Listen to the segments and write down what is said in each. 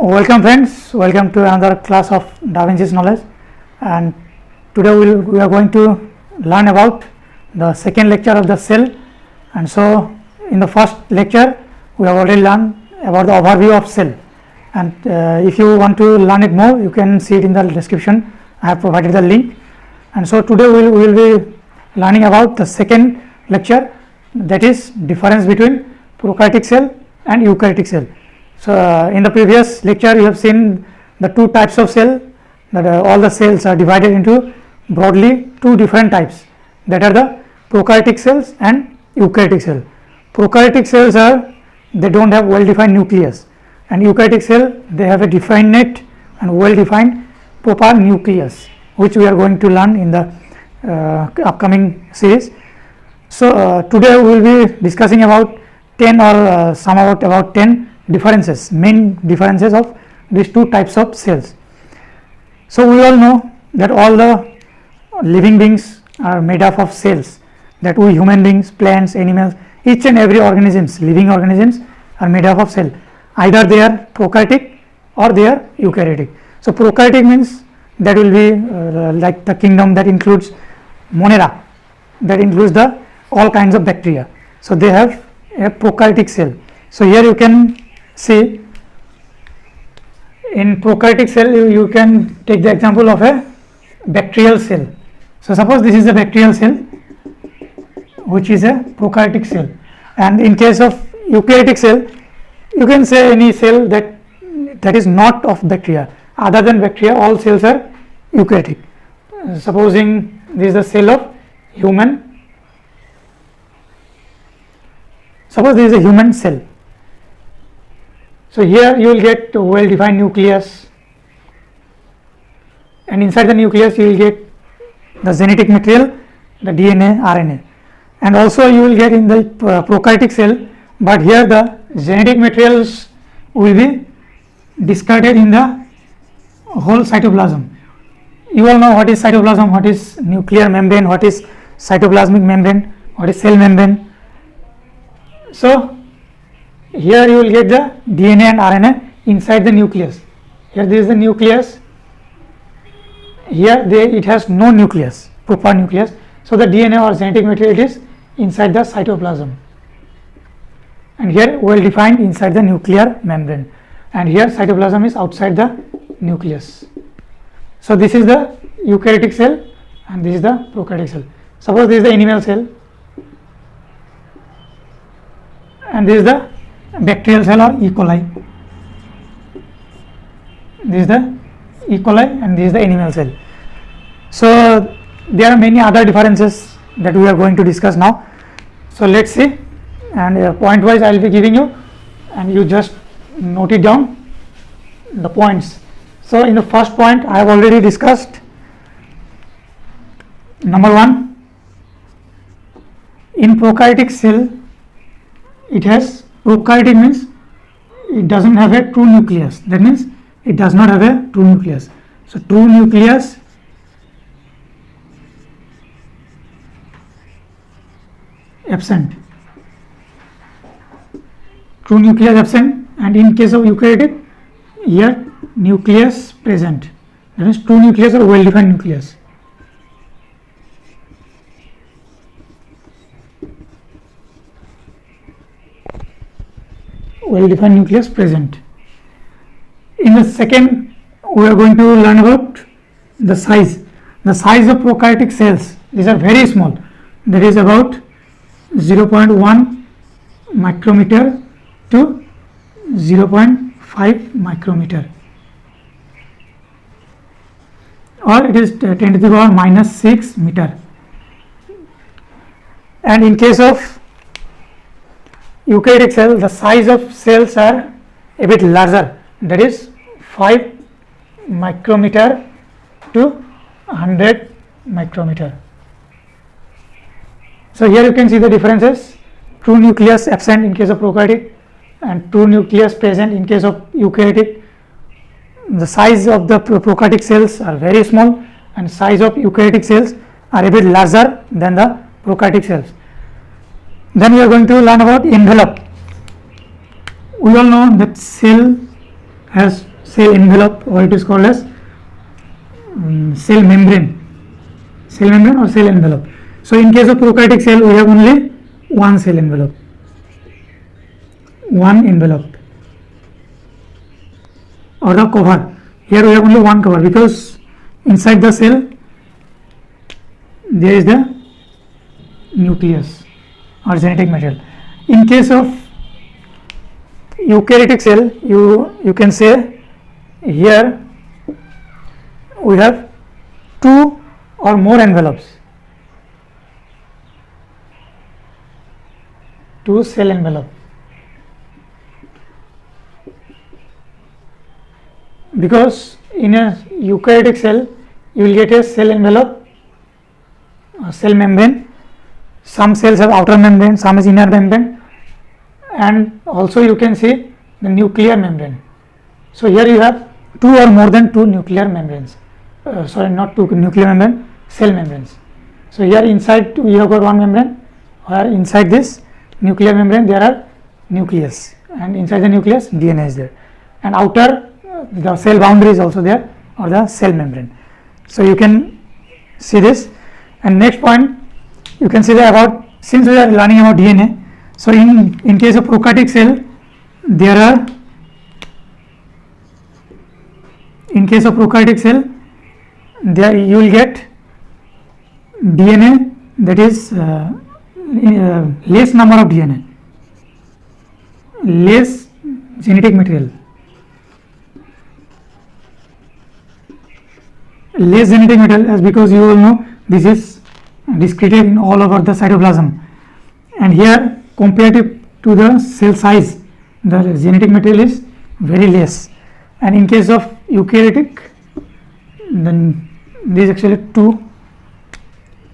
Welcome friends, welcome to another class of Da Vinci's knowledge, and today we are going to learn about the second lecture of the cell. And so in the first lecture we have already learned about the overview of cell, and if you want to learn it more you can see it in the description. I have provided the link. And so today we will be learning about the second lecture, that is difference between prokaryotic cell and eukaryotic cell. So in the previous lecture you have seen the two types of cell, that all the cells are divided into broadly two different types, that are the prokaryotic cells and eukaryotic cell. Prokaryotic cells they don't have well defined nucleus, and eukaryotic cell they have a definite and well defined proper nucleus, which we are going to learn in the upcoming series. So today we will be discussing about 10 or about 10 differences, main differences of these two types of cells. So we all know that all the living beings are made up of cells, that we human beings, plants, animals, each and every organisms, living organisms are made up of cell, either they are prokaryotic or they are eukaryotic. So prokaryotic means that will be like the kingdom that includes Monera, that includes the all kinds of bacteria. So they have a prokaryotic cell. So here you can see in prokaryotic cell you can take the example of a bacterial cell. So suppose this is a bacterial cell which is a prokaryotic cell, and in case of eukaryotic cell you can say any cell that is not of bacteria. Other than bacteria all cells are eukaryotic. Supposing this is the cell of human, suppose this is a human cell. So here you will get a well defined nucleus, and inside the nucleus you will get the genetic material, the DNA, RNA, and also you will get in the prokaryotic cell, but here the genetic materials will be discarded in the whole cytoplasm. You all know what is cytoplasm, what is nuclear membrane, what is cytoplasmic membrane, what is cell membrane. So here you will get the DNA and RNA inside the nucleus. Here this is the nucleus, here it has no nucleus, proper nucleus. So the DNA or genetic material is inside the cytoplasm, and here well defined inside the nuclear membrane, and here cytoplasm is outside the nucleus. So this is the eukaryotic cell and this is the prokaryotic cell. Suppose this is the animal cell and this is the bacterial cell or E. coli. This is the E. coli and this is the animal cell. So there are many other differences that we are going to discuss now. So let's see, and point wise I will be giving you, and you just note it down, the points. So in the first point I have already discussed. Number 1, in prokaryotic cell it has, prokaryotic means it doesn't have a true nucleus, that means it does not have a true nucleus. So true nucleus absent, true nucleus absent, and in case of eukaryotic here nucleus present, that means true nucleus or well defined nucleus. Well defined nucleus present. In the second we are going to learn about the size. The size of prokaryotic cells, these are very small, that is about 0.1 micrometer to 0.5 micrometer, or it is 10 to the power minus 6 meter. And in case of eukaryotic cell the size of cells are a bit larger, that is 5 micrometer to 100 micrometer. So here you can see the differences: true nucleus absent in case of prokaryotic and true nucleus present in case of eukaryotic. The size of the prokaryotic cells are very small, and size of eukaryotic cells are a bit larger than the prokaryotic cells. Then we are going to learn about envelope. We all know that cell has cell envelope, or it is called as cell membrane or cell envelope. So in case of prokaryotic cell, we have only one cell envelope, or the cover. Here we have only one cover, because inside the cell there is the nucleus or genetic material. In case of eukaryotic cell, you can say here we have two or more envelopes, two cell envelope, because in a eukaryotic cell you will get a cell envelope, a cell membrane. Some cells have outer membrane, some is inner membrane, and also you can see the nuclear membrane. So here you have two or more than two nuclear membranes, not two nuclear membrane, cell membranes. So here inside we have got one membrane, where inside this nuclear membrane there are nucleus, and inside the nucleus DNA is there, and outer the cell boundary is also there, or the cell membrane. So you can see this. And next point, you can see that about, since we are learning about DNA, so in case of prokaryotic cell, there are, in case of prokaryotic cell, there you will get DNA, that is less number of DNA, less genetic material, as because you all know this is discreted in all over the cytoplasm, and here comparative to the cell size the genetic material is very less. And in case of eukaryotic, then there is actually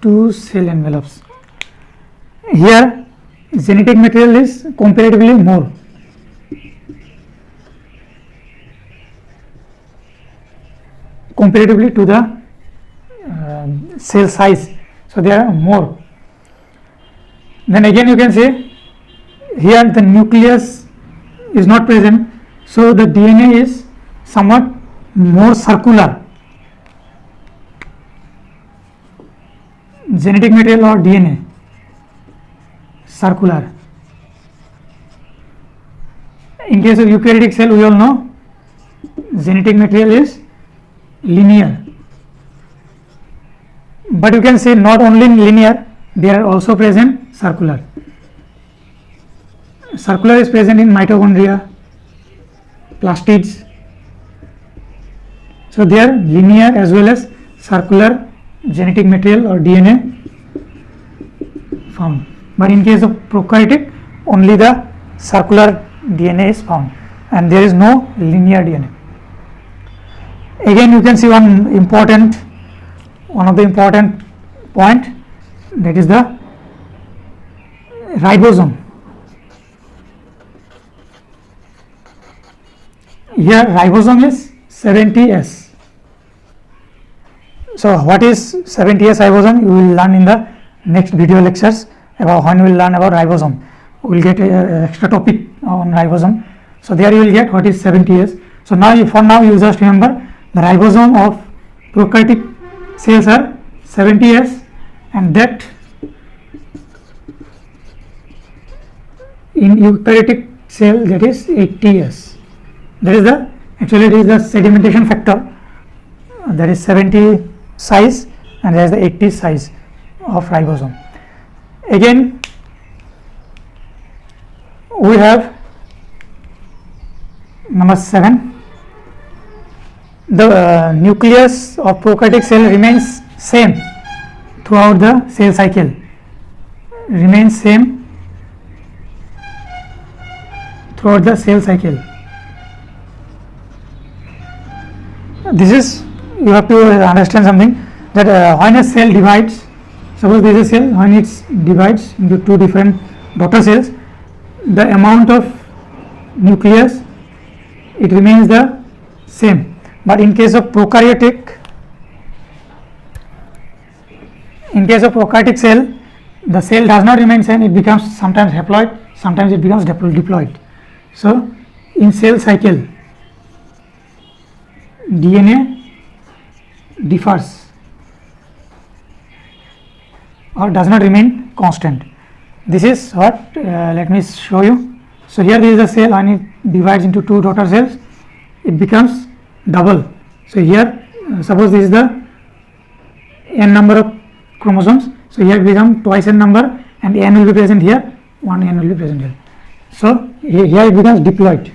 two cell envelopes. Here genetic material is comparatively more, comparatively to the cell size, so there are more. Then again you can say here the nucleus is not present, so the DNA is somewhat more circular. Genetic material or DNA circular. In case of eukaryotic cell, we all know genetic material is linear, but you can say not only linear, they are also present circular. Circular is present in mitochondria, plastids, so they are linear as well as circular genetic material or DNA found. But in case of prokaryotic, only the circular DNA is found, and there is no linear DNA. Again you can see one of the important point, that is the ribosome. Here ribosome is 70S. So what is 70S ribosome? You will learn in the next video lectures about when we will learn about ribosome. We will get a extra topic on ribosome. So there you will get what is 70S. So now for now you just remember the ribosome of prokaryotic cells are 70S, and that in eukaryotic cell that is 80S. That is the, actually it is the sedimentation factor, that is 70 size, and there is the 80 size of ribosome. Again we have number 7. The nucleus of prokaryotic cell remains same throughout the cell cycle, remains same throughout the cell cycle. This is, you have to understand something, that when a cell divides, suppose there is a cell, when it divides into two different daughter cells, the amount of nucleus, it remains the same. But in case of prokaryotic cell, the cell does not remain same, it becomes sometimes haploid, sometimes it becomes diploid. So in cell cycle DNA differs or does not remain constant. This is what let me show you. So here there is a cell and it divides into two daughter cells, it becomes double. So here suppose this is the n number of chromosomes, so here it becomes twice n number and n will be present here, one n will be present here. So here it becomes diploid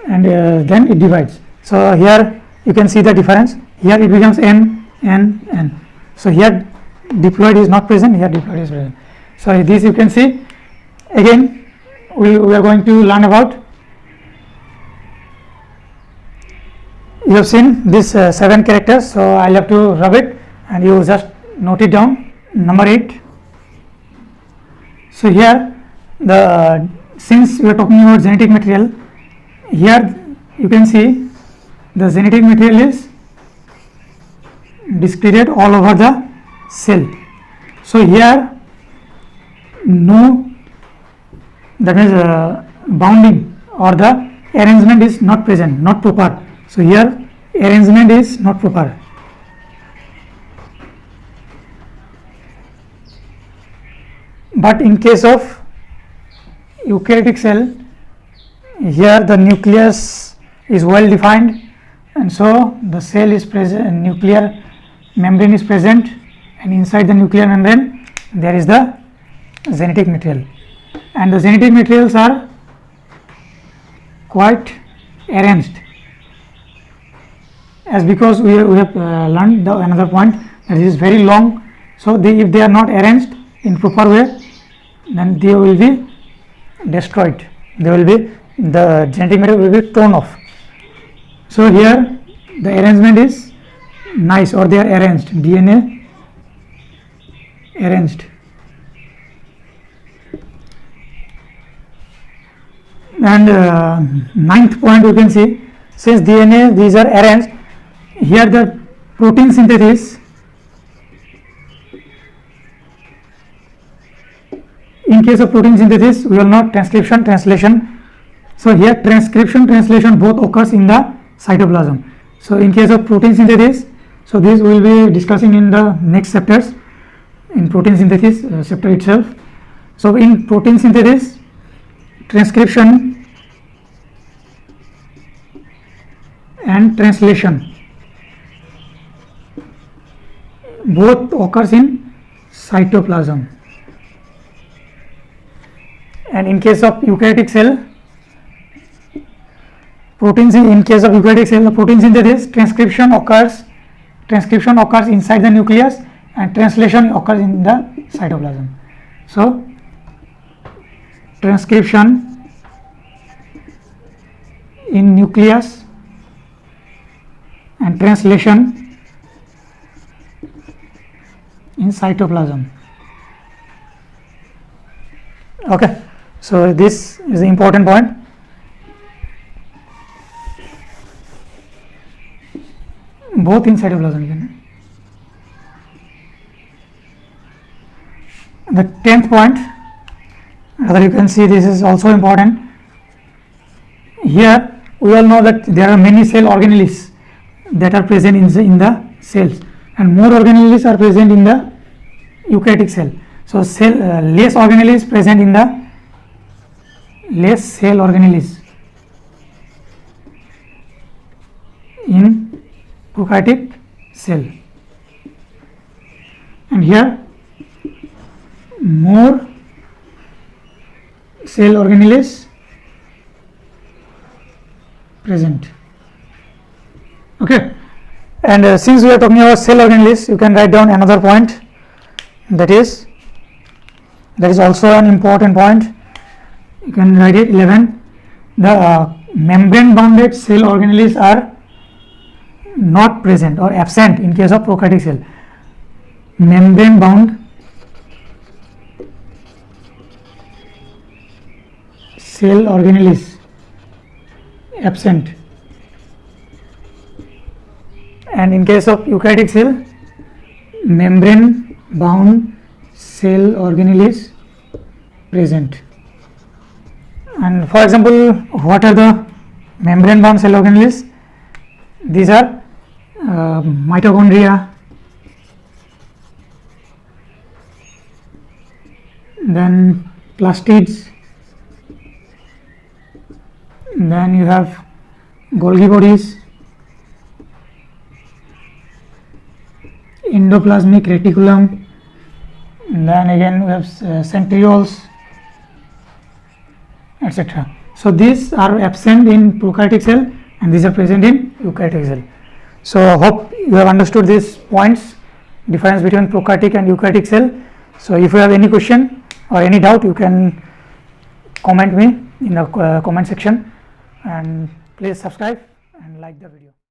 and then it divides. So here you can see the difference, here it becomes n, n, n. So here diploid is not present, here diploid is present. So this you can see. Again we are going to learn about, you have seen this 7 characters, so I'll have to rub it and you just note it down. Number 8. So here the since we are talking about genetic material, here you can see the genetic material is distributed all over the cell. So here no, that means bounding or the arrangement is not present, not proper. So here arrangement is not proper. But in case of eukaryotic cell, here the nucleus is well defined and so the cell is present, nuclear membrane is present, and inside the nuclear membrane there is the genetic material, and the genetic materials are quite arranged, as because we have learned the another point that is very long. So if they are not arranged in proper way, then they will be destroyed, they will be, the genetic material will be torn off. So here the arrangement is nice, or they are arranged, DNA arranged. And 9th point you can see, since DNA these are arranged, here the protein synthesis, in case of protein synthesis we will know transcription, translation. So here transcription, translation both occurs in the cytoplasm. So in case of protein synthesis, so this we will be discussing in the next chapters, in protein synthesis chapter itself. So in protein synthesis, transcription and translation both occurs in cytoplasm, and in case of eukaryotic cell, in case of eukaryotic cell, the protein synthesis, transcription occurs inside the nucleus and translation occurs in the cytoplasm. So transcription in nucleus and translation in cytoplasm. Okay, so this is the important point. Both in cytoplasm. The 10th point, rather you can see this is also important. Here we all know that there are many cell organelles that are present in the cells, and more organelles are present in the eukaryotic cell. So less organelles present in the less cell organelles in prokaryotic cell, and here more cell organelles present. Okay, and since we are talking about cell organelles, you can write down another point, that is also an important point. You can write it 11. The membrane bounded cell organelles are not present or absent in case of prokaryotic cell. Membrane bound cell organelles absent, and in case of eukaryotic cell, membrane bound cell organelles present. And for example, what are the membrane bound cell organelles? these are mitochondria, then plastids, then you have Golgi bodies, endoplasmic reticulum, and then again we have centrioles, etc. So these are absent in prokaryotic cell and these are present in eukaryotic cell. So hope you have understood these points, difference between prokaryotic and eukaryotic cell. So if you have any question or any doubt, you can comment me in the comment section, and please subscribe and like the video.